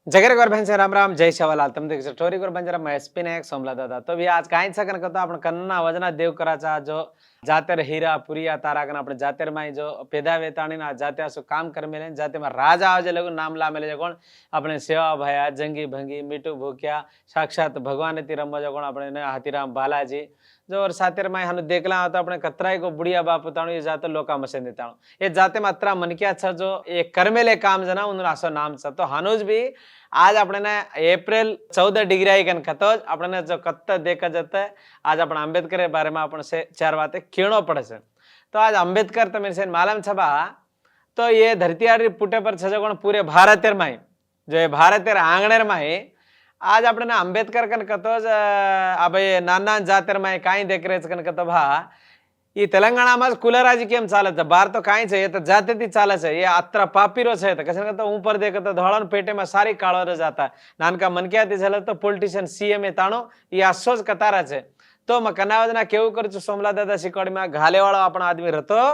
जगह गौर बहन से राम राम जय शेवालाल तुम देख स्टोरी गौर बन जरा मैं एसपी नायक सोमला दादा तो भी आज काही सकन करतो आपण कन्ना वजना देव कराचा जो जातेर हीरा पुरिया तारा कन आपण जातेर माई जो पेदा वेताणी ना जाते असो काम कर मेले जाते में राजा आवजे लगो नाम ला मेले कोण આપણે સેવા ભયા જંગી ભંગી મીઠું ભૂખ્યા સાક્ષાત ભગવાન તી રમવા જો કોણ આપણે હાથીરામ બાલાજી जो और सातेर माई हनु देखला तो अपने कतराई को बुढ़िया बाप ताणु ये जाते लोका मसेन देताणु ये जाते मात्रा मन क्या छ जो ये कर्मेले काम जना उन आसो नाम छ तो हनुज भी आज अपने एप्रिल 14 डिग्री आई कन कतो अपने जो कत्त देखा जाता है आज अपन अंबेडकर के बारे में अपन से चार बातें खेणो पड़े से तो आज अंबेडकर तो मेरे से मालूम छबा तो ये धरती आड़ी पुटे पर छजगुण पूरे भारतेर माई जो ये भारतेर आंगणेर माई आज अपने अंबेडकर कन कतो अब नाना जातेर माई काई देख रहे कन कतो भा ये तेलंगाणा में कुलराजी केम चालत है बार तो काई छे ये तो जाते थी चाले छे ये अत्र पापीरो छे तो कसन तो ऊपर देखे तो धोळन पेटे में सारी काळो रह जाता नानका मन क्या थी चले तो पॉलिटिशियन सीएम ए ताणो ये आसोज कतारा छे तो मैं कनावजना केवुं करू छुं सोमला दादा शिकवाड़ी में घालेवाळो आपण आदमी रहतो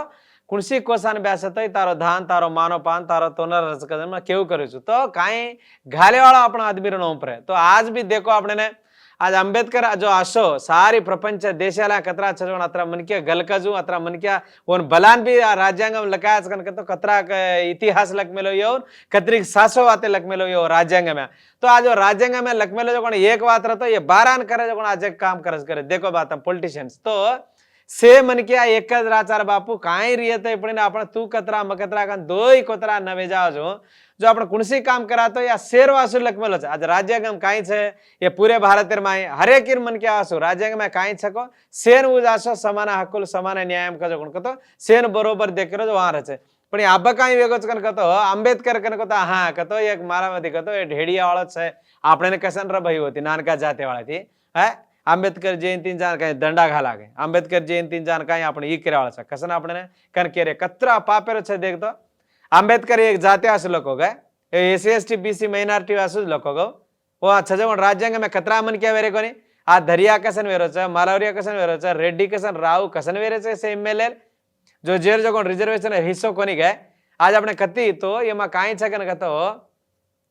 कुणसी कोसान बेसत तारो धान तारो मानो पान तारो तोनर रसकदन में केवुं करू छुं तो काई घालेवाळो आपण आदमी रो ऊपर तो आज भी देखो आपने आज अंबेडकर जो आशो सारी प्रपंच देशाला कतरा छजवण अत्र मनक्या गलकजू अत्र मनक्या ओन बलान भी राज्यांगम लकायच कन तो कतरा इतिहास लकमेलो योन कतरी सासो वाते लकमेलो यो राज्यांग में तो आज राज्यांग में लकमेलो जो कोण एक बात रहतो ये बारान करे जो कोण आज एक काम करे देखो बात पॉलिटिशियन्स तो से मन क्या एक राचार बापू काई रियत पण आपण तू कतरा मकतरा कन दोई कोतरा नवे जाओ जो आपण कुणसी काम करातो या शेर वासु लकमेलो आज राज्यांगम काई छे ये पूरे भारतेर माई हरेक मन क्या आसो राज्यांग में काई छको सेन उजासो समान हक्कुल समान न्यायम कजो कोण कतो सेन बरोबर देखरो जो वहां रहे पण आब काई वेगोच कन कतो अंबेडकर कन कतो हां कतो एक मारामती कतो ए ढेडिया वाळो छे आपणे कसन र भई होती नानका जाते वाळा थी है अंबेडकर जयंती जान कहीं दंडा घाला गए अंबेडकर जयंती जान कहीं अपने करा कसन अपने कन के कतरा पापेरो छे देख तो अंबेडकर एक जाते आसु लोग गए एसी एसटी बीसी माइनॉरिटी आसु लोग गो वो छजवण राज्यांग में कतरा मन क्या वेरे कोनी आ धरिया कसन वेरो छे मालवरिया कसन वेरो छे रेड्डी कसन राव कसन वेरे छे से एमएलए जो जेर जो रिजर्वेशन हिस्सो कोनी गए आज अपने कती तो एमा काई छे कन कतो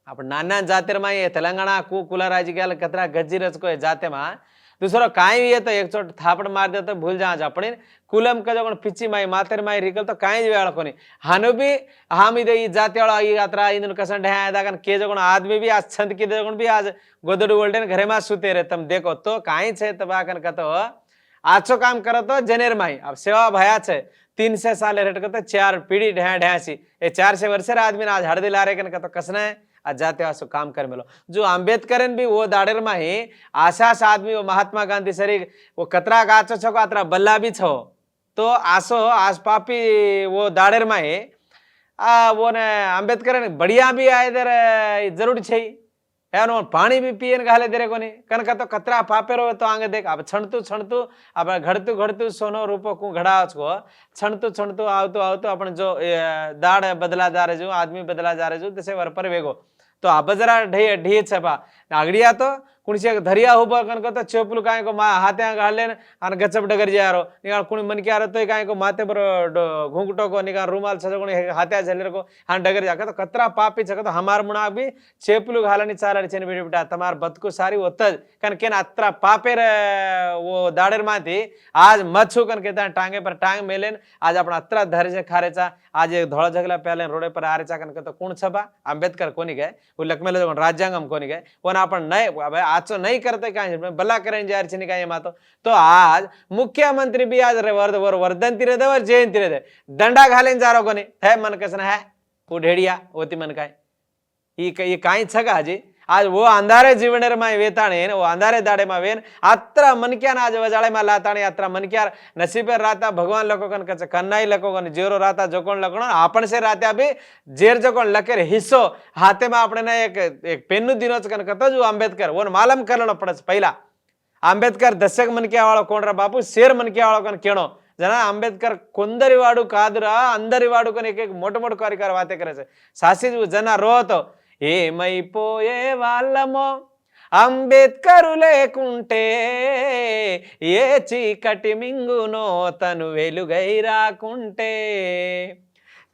आपण नाना जातेर में ये तेलंगाणा कुला राज्य के कतरा गज्जी रच को जाते में दूसरो काई भी है तो एक चोट थापड़ मार दे तो भूल जा अपनी कुलम का जो पिच्ची माई मातेर माई रिकल तो काई वेळ कोनी हानु भी हम इदे ई जाते वाला ई यात्रा इंदन कसन ढया दागन के जो आदमी भी आज छंद की जो भी आज गोदड़ उल्टे घरे में सुते रे तुम देखो तो काई छे तबाकन कतो आछो काम करो तो जनेर माई अब सेवा भया छे 300 साल रेट करते 4 पीढ़ी ढया ढयासी ये 400 वर्षेर आदमी आज हड़दी लारे कन कतो कसने जाते आसो काम कर मेलो जो अंबेडकर भी वो दाड़ेर में ही आशास आदमी वो महात्मा गांधी सरी वो कतरा गाचो छो अतरा बल्ला भी छो तो आसो आस पापी वो दाड़ेर में ही वो ने अंबेडकर बढ़िया भी आए दर जरूर छे एनो पानी भी पिए घाले दे कोनी कनका तो कतरा पापेरो तो आगे देख अब छणतु अब घड़तु सोनो रूपो को घड़ा को छणतु आवतु अपन जो दाड़ बदला जा रहे जो आदमी बदला जा रहे जो तसे वर पर वेगो तो अब जरा ढी छपा आगड़िया तो कुणी धरिया उभा कनक तो चोपलू काय को हाथे घाले और गचप डगर जा रो निकाल कुणी मन क्या तो काय को माथे पर घूंघटो को निकाल रूमाल छजो कोणी हाथे झले को हां डगर जा तो कतरा पापी छक तो हमार मुना भी चेपलू घालनी चालड़ी छे बेटी बेटा तमार बतकू सारी होतज कन केन अत्रा पापेर वो दाड़ेर माथी आज मच्छू कन केता टांगे पर टांग मेलेन आज आपण अत्रा धरे छे खारेचा आज धोळा झगला पहले रोडे पर आरेचा कन तो कोण छबा अंबेडकर कोनी गए वो लकमेलो जो राज्यांगम कोनी गए कोन आपण नय आचो नहीं करते काई भला करें जा रही काई मातो तो आज मुख्यमंत्री भी आज वर्धन तिरे दे जयंती रे दे दंडा घालेन जा रो कोनी है मन कसन है वो ढेड़िया होती मन काय ये काई छगा जी आज वो अंधारे जीवनेर में वेताणे वो अंधारे दाड़े में वेन अत्र मनक्या आज वजाड़े में लाताणे अत्र मनक्या नसीबे राता भगवान लको कन कच कन्नाई लको कन जेरो राता जोकोन लकणो आपण से रात्या भी जेर जोकोन लकेर हिस्सो हाथे में आपने एक पेन्नु दिनोच कन कतो जो अंबेडकर वो मालम करलो पड़स पहला अंबेडकर दशक मनक्या वाळो कोण रा बापू शेर मनक्या वाळो कन केणो जना अंबेडकर कोंदरिवाडू कादुरा अंदरिवाडू कन एक मोटो मोटो कार्यकर वाते करे छे सासी जना रोतो ఏమైపోయే వాళ్ళమో అంబేద్కరు లేకుంటే ఏ చీకటి మింగునో తను వెలుగై రాకుంటే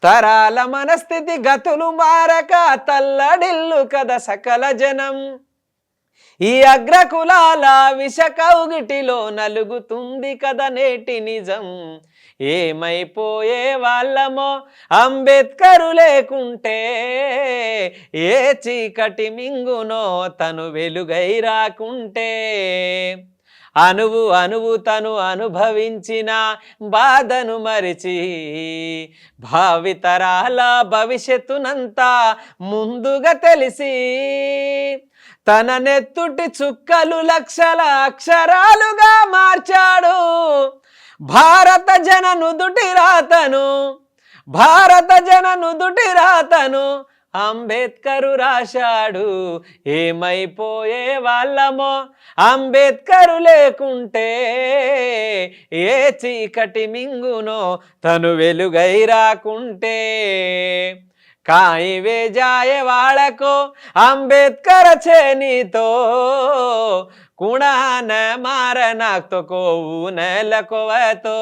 తరాల మనస్థితి గతులు మారక తల్లడిల్లు కదా సకల జనం. ఈ అగ్రకులాల విష కౌగిటిలో నలుగుతుంది కదా నేటి నిజం. ఏమైపోయే వాళ్ళమో అంబేద్కరు లేకుంటే, ఏ చీకటి మింగునో తను వెలుగై రాకుంటే. అణువు అణువు తను అనుభవించిన బాధను మరిచి, భావితరాల భవిష్యత్తునంతా ముందుగా తెలిసి, తన నెత్తుటి చుక్కలు లక్షల అక్షరాలుగా మార్చాడు భారత జన నుదుటి రాతను. భారత జన నుదుటి రాతను అంబేద్కరు రాశాడు. ఏమైపోయే వాళ్ళమో అంబేద్కరు లేకుంటే, ఏ చీకటి మింగునో తను వెలుగై రాకుంటే. కాయి వే జాయే వాళకో అంబేద్కर छेनी तो, कुणा न मार नाकतो को न लकोवा तो.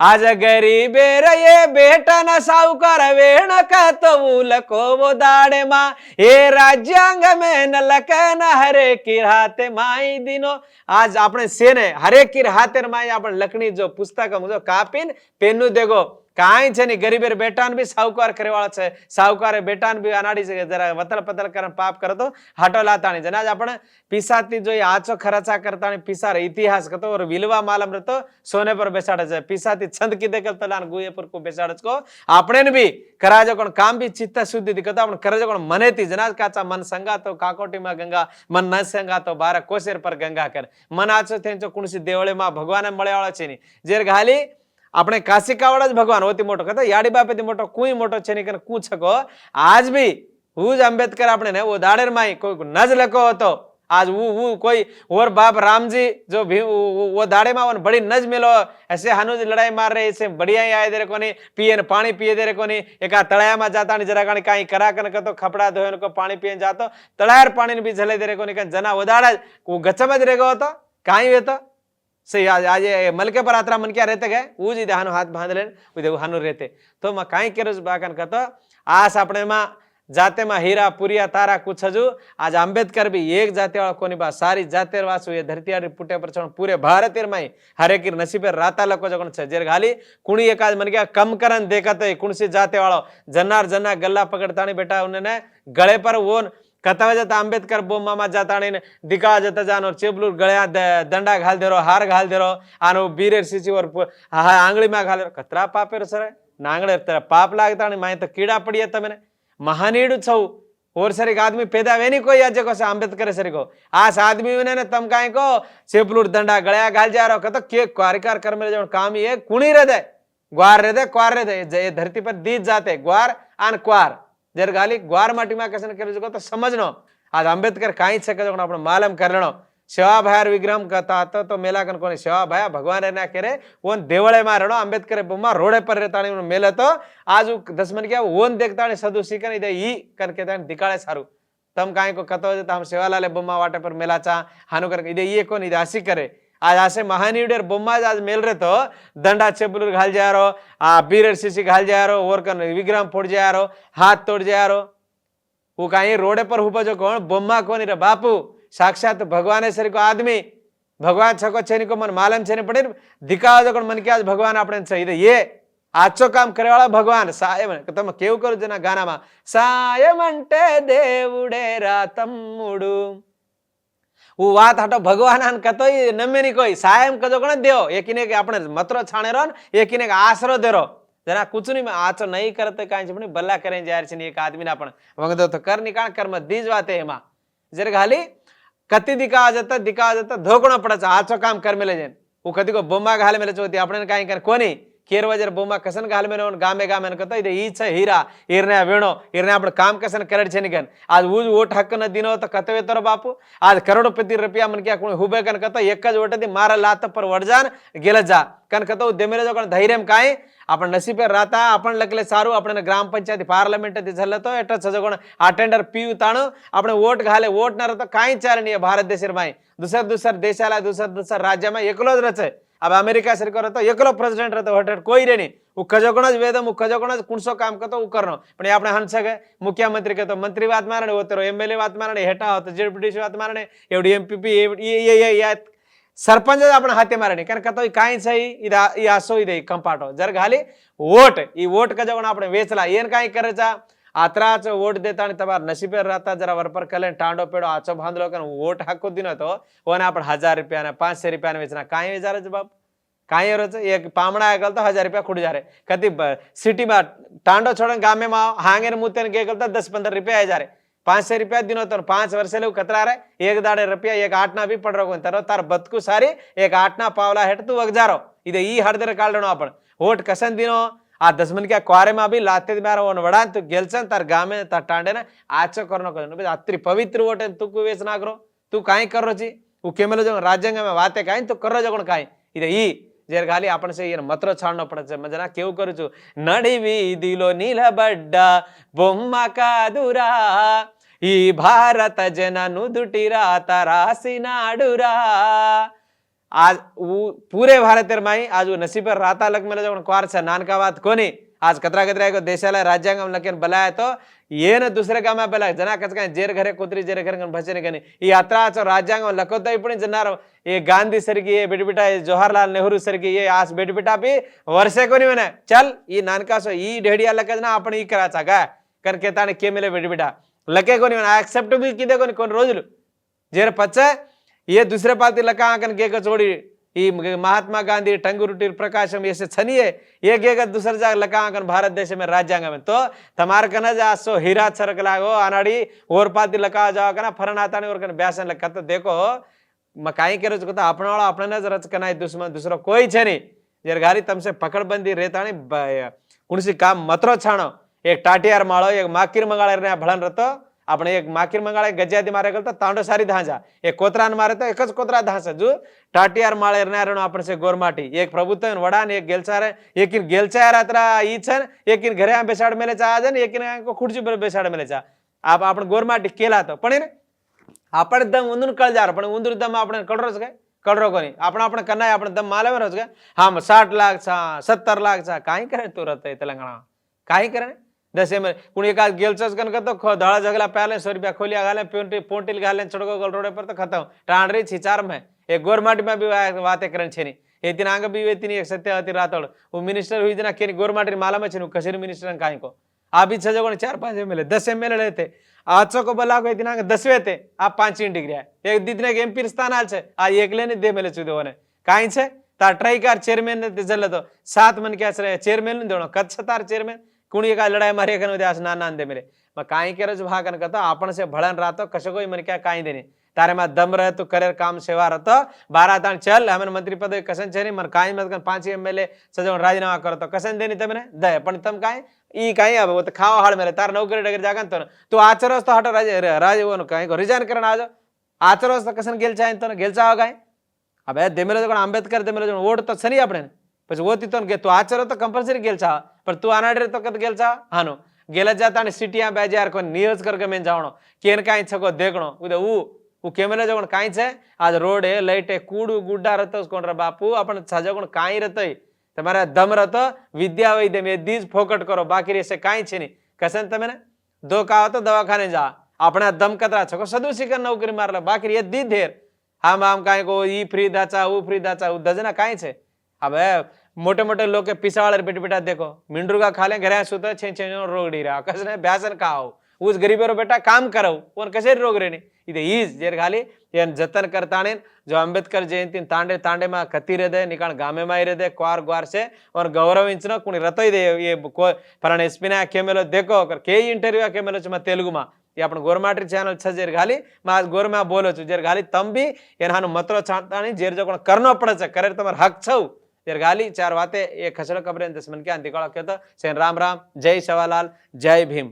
आज गरीबे रये बेटा न सावकार वेण का तो लको वो दाड़े मा. ए राज्यांग में न लकन हरे की हाथे माई दिनो. आज આપણે સેને હરે કી હાથે માઈ આપણે લકણી જો પુસ્તક જો કાપીને પેનનું દેગો કાંઈ છે નહીં. ગરીબે બેટાને બી સાહુકાર કરેવાળા છે. સાહુકારે બેટાને બી અનાડી છે જરા વતલ પતલ કરીને પાપ કરો તો હાટો લાતાણી જના જ આપણે પીસાતી જોઈ આચો ખરાચા કરતાણી પીસાર ઇતિહાસ કતો और વિલવા માલમ રતો સોને પર બેસાડે છે. પીસાતી છંદ કીધે કરતા ગુએ પર કો બેસાડે છે. આપણે બી કરાજો કોણ કામ બી ચિત્ત શુદ્ધિ થી કતો આપણે કરાજો કોણ મનેથી જના કાચા મન સંગાતો કાકોટીમાં ગંગા મન ન સંગાતો બાર કોશેર પર ગંગા કર મન આચો થઈને જો કુણસી દેવળેમાં ભગવાને મળ્યાવાળા છે ની જે ખાલી આપણે કાશિકાવાળા જ ભગવાન હોતી મોટો કહેતો યાડી બાપેથી મોટો કોઈ મોટો છે નહીં કે કું છકો. આજ બી હું જ અંબેડકર આપણે ને વો દાડેર માં કોઈ નજ લખો હતો. आज वो कोई और बाप राम जी जो भी वो दाड़े में बड़ी नज मिलो ऐसे हनुज लड़ाई मार रहे ऐसे बढ़िया ही आए दे कोनी पिए न पानी पिए दे कोनी एक तड़ाया में जाता नहीं जरा कहीं करा कन तो खपड़ा धोए को पानी पिए जातो तड़ायर पानी भी झले दे कोनी जना उदाड़ा वो गच्चा में रहेगा तो कहीं वे तो सही आज मलके पर आतरा मन क्या रहते गए वो जी हानु हाथ बांध ले हानु रहते तो मैं कहीं के रोज बाकन कहतो आस अपने में जाते में हीरा पुरिया तारा कुछ हजू. आज अंबेडकर भी एक जाति वाला कोनी बा सारी जातेर वासु ये धरती आड़ी पुटे पर चढ़ पूरे भारत में हरेक नसीबे राता लको जगन छे जेर गाली कुणी एक आज मन गया कम करन देखा तो कुणसी जाते वालो जन्नार जन्ना गल्ला पकड़तानी बेटा उन्हें गले पर वो कथवा जाता अंबेडकर बोम मामा जाता दिखा जाता जानो चेबलूर गळ्या दंडा घाल दे रो हार घाल दे रो आनो बीरेर सीची और आंगली में घाल कतरा पापेर सर नांगड़े पाप लागता माए तो कीड़ा पड़िए तमने महानीडु छौ और सरी आदमी पैदा वे नहीं कोई आज को अंबेडकर सरी को आस आदमी ने तम काई को चेपलूर दंडा गळ्या घाल जा रहो कतो के कार्यकार कर मेरे जो काम ये कुणी रहदे ग्वार रहदे क्वार रहदे धरती पर दीज जाते ग्वार आन क्वार जर गाली ग्वार माटी में कसन करे जो तो समझनो आज अंबेडकर काई छे के आपण मालूम कर लेनो. सेवा भायर विग्रह कहता था तो मेला कन कोनी सेवा भाया भगवान रहना करे वो देवळे में रड़ो अंबेडकर बोमा रोडे पर रहता मेले तो आज 10 मन क्या ओन देखता सदु सीखन इदे ई कन कहता दिकाळे सारू तम काई को कतो जता हम सेवालाले बोमा वाटे पर मेला चा हानु कर इदे ये कोन इदे आसी करे आज आसे महानीडेर बोमा आज मेल रे तो दंडा चेपलूर घाल जा रो आ बीरेर सीसी घाल जा रो और कन विग्रह फोड़ जा रो हाथ तोड़ जा रो वो काई रोडे पर हुपा जो कोण बोमा कोनी रे बापू साक्षात भगवान सरी को आदमी भगवान छको छेनी को मन मालूम छे पड़े दिखावा जो मन के आज भगवान अपने सही ये आचो काम करे वाला भगवान सायम तम केव करो जना गाना में सायम अंटे देवुडे रातम्मुडु वो बात हटो भगवान आन कतो नमे नहीं कोई सायम कजो कोण देओ एकीने के अपने मतरो छाणे रो एकीने के आसरो देरो जना कुछ नहीं में आचो नहीं करते काई छे बल्ला करे जार छे एक आदमी ना पण वंगदो तो कर निकाल कर्म दीज वाते एमा जरे खाली कति दिखा जाता धोकणो पड़े आचो काम कर मेले जेन वो कति को बोमा घाल मेले चोती अपने काई कर कोनी केर वजर बोमा कसन घाल मेले गामे गामे कहता इदे ई छे हीरा ईरने वेणो ईरने आपण काम कसन करे छे निकन आज वो वोट हक न दिनो तो कतवे तोर बापू आज करोड़पति रुपया मन क्या कोणी हुबे कन कहता एक ज वोट दी मारा लात पर वडजान गेल जा कन कहता देमेले जो धैर्यम काई आपण नसीबे राता आपण लकले सारू आपण ग्राम पंचायत पार्लमेंट दी झल्ले तो एट सजगण अटेंडर पीयू ताणो आपण वोट घाले वोट न तो काई चालनी भारत देशर माई दुसर देशाला दुसर राज्य में एकलो ज रचे अब अमेरिका सरकार तो एकलो प्रेसिडेंट रहतो हट कोई रे नहीं वो खजोगण ज वेदम वो खजोगण ज कुणसो काम करतो वो करनो पण આપણે હંસકે મુખ્યમંત્રી કહેતો મંત્રી વાત મારણે ઓતરો એમએલએ વાત મારણે હેટા હોતો જેડીપીટી વાત મારણે એવડી એમપીપી ये सरपंच आपण हाते मारणे कारण कतो काय सही ई आसो इदे कंपाटो जर घाली वोट ई वोट खजोगण આપણે વેચલા એન કાઈ કરે છે आत्राच वोट देता आणि तबार नशीबे राहता जरा वरपर कले टांडो पेडो आचो बांधलो कन वोट हाको दिनो तो ओने आपण 1000 रुपया ने 500 रुपया ने वेचना काय वेचारे बाप काय रोज एक पामणा गल तो 1000 रुपया खुड जा रे कति सिटी में टांडो छोड़न गाम में हांगेर मुतेन के गल तो 10-15 रुपया आ जा रे 500 रुपया दिनो तो 5 वर्ष ले कतरा रे एक दाड़े रुपया एक आठना भी पड़ रहो तरो तार बतकू सारी एक आठना पावला हेट तू वगजारो इदे ई हरदर काढणो आपण वोट कसन दिनो आ 10 मन क्या क्वारे में भी लाते मार ओन वडा तू गेलसन तार गामे तार टांडे ने आचो करनो कनो अत्री पवित्र वोट तू को वेच ना करो तू काई कर रो छी उ केमेलो जो राज्यांग में वाते काई तू कर रो जो काई इदे ई जेर गाली आपण से ये मत्र छाड़नो पड़े छे मजना केवु करू छु नडी वीधिलो नीलबड्डा बोम्मा कादुरा ई भारत जननु दुटीरा तरासिनाडुरा आज पूरे भारत माई आज नसीब राहता लग मेला जो क्वार छे नानका बात कोनी आज कतरा कतरा को देशाला राज्यांगम लकेन बलाय तो ये न दुसरे गाम बलाय जना कच काय जेर घरे कुत्री जेर घर भचने गनी ई यात्राचो राज्यांगम लकोताय पण जनार ये गांधी सरकी ये बेटबेटा जवाहरलाल नेहरू सरकी ये आज बेटबेटा भी वर्षे कोनी मने चल ई नानका सो ई ढेडिया लके ना आपण ई कराचा का कन केताने के मेले बेटबेटा लके कोनी मने एक्सेप्ट भी किदे कोनी कोन रोजलु जेर पचे ये दूसरे पार्टी लका आकन के छोड़ी ई महात्मा गांधी टंगुरुटी प्रकाशम ऐसे छनिए ये के दूसरे जाग लका आकन भारत देश में राज्यांग में तो तमार कन जा सो हीरा सरक लागो अनाड़ी और पार्टी लका जाओ कना फरनाताने और कन ब्यासन लका तो देखो म काई करो तो अपना वाला अपने नजर कनाई दुश्मन दूसरो कोई छे नहीं जर गारी तुमसे पकड़बंदी रहतानी कुणसी काम मतरो छाणो एक टाटियार माळो एक माकीर मंगाळे ने भळन रतो આપણે એક માકીર મંગાળે ગજ્યાદી મારે કરતા તાંડો સારી ધાંજા એક કોતરાન મારે તો એક જ કોતરા ધાંસે જો ટાટિયાર માળે રનારણો આપણે છે ગોરમાટી એક પ્રભુત્વ વડા ને એક ગેલચારે એकिन ગેલચાર આતરા ઈ છે એकिन ઘરે આ બેસાડ મેલે ચા છે ને એकिन કો ખુરજી પર બેસાડ મેલે ચા આપ આપણે ગોરમાટી કેલા તો પણ ને આપણે દમ ઉંદુન કળજાર પણ ઉંદર દમ આપણે કળરો છે કળરો કોની આપણે આપણે કનાય આપણે દમ માલે વરસ કે હા 60 લાખ છા 70 લાખ છા કાઈ કરે તુરત તેલંગાણા કાઈ કરે 10 में कुण एक गेलचस कन तो धड़ा जगला पहले 100 रुपया खोलिया गाले पोंटिल गाले चढ़को गल रोड पर तो खत्म टांडरी छिचार में एक गोरमाटी में भी बातें करन छेनी ए दिन आगे भी वेतिनी एक सत्यवती रातोड़ वो मिनिस्टर हुई जना केनी गोरमाटी माला में छेनु कसेरी मिनिस्टर काई को आ भी 6 जगह 4-5 एमएलए 10 एमएलए लेते आचो को बला को दिन आगे 10वें थे आप 5 डिग्री है एक दिन एक एमपी स्थान आल छे आ एकले ने दे मेले चुदे ओने काई छे ता ट्राइकार चेयरमैन ने जल्ले तो 7 मन क्या छे चेयरमैन ने देणो कच्छ तार चेयरमैन कुणी का लड़ाई मारे कन उद्यास ना ना दे मेरे मैं काई करे जो भागन कहता आपण से भड़न रातो कशो कोई मन क्या काई देनी तारे में दम रहे तो करे काम सेवा रहतो 12 तान चल हमें मंत्री पद कसन छे नहीं मन काई मत कन 5 एमएलए सजो राजीनामा करो तो कसन देनी तमने दे पण तम काई ई काई अब वो तो खावा हाल मेरे तार नौकरी डगर जागन तो तू आचरोस तो हटो राज वो काई को रिजाइन करन आजो आचरोस तो कसन गेल चाहे तो गेल चाहो काई अबे देमेलो जो आंबेडकर देमेलो जो वोट तो छनी आपने પછી ઓતી તો કે તું આચરો તો કમ્પલસરી ગેલછા પણ તું આનાડરે તો કદ ગેલછા હાનો गेला जाता आणि सिटिया बेजार कोण नियोज करके मेन जावणो केन काई छको देखणो उदे उ केमेले जगण काई छे आज रोड है लाइट है कूडू गुड्डा रहतो कोण रे बापू आपण सजगण काई रहतय તમારે દમ रहतो विद्या वैद्य में दीज फोकट करो बाकी रे से काई छे नहीं कसन तमे ने दो का तो दवाखाने जा अपना दम कतरा छको सदु शिकर नौकरी मारला बाकी ये दी धेर हम काई को ई फ्री दाचा उ फ्री दाचा उ दजना काई छे अबे मोटे मोटे लोग के पिसावाले बेट बेटा देखो मिंडरुगा खाले घरे सुता छे छे रोग डी रहा कसने ब्यासन खाओ उस गरीबेरो बेटा काम करो और कसे रोग रे इदे ईज जेर खाली येन जतन करताने जो अंबेडकर जयंती तांडे तांडे में कती रे दे निकाल गामे में रे दे क्वार ग्वार से और गौरव इंचनो कुणी रतोय दे ये फरण एसपीना केमेलो देखो कर के इंटरव्यू केमेलो छ म तेलुगु में ये आपण गोरमाटी चैनल छ जेर खाली मा गोरमा बोलो छु जेर खाली तम भी एनानो मतरो छांटानी जेर जो कोण करनो पड़े छ करे तमर हक छौ जेर गाली 4 बातें ये खसड़ो कबरे 10 मन के अंतिकाळ कहतो सेन राम राम जय सवालाल जय भीम।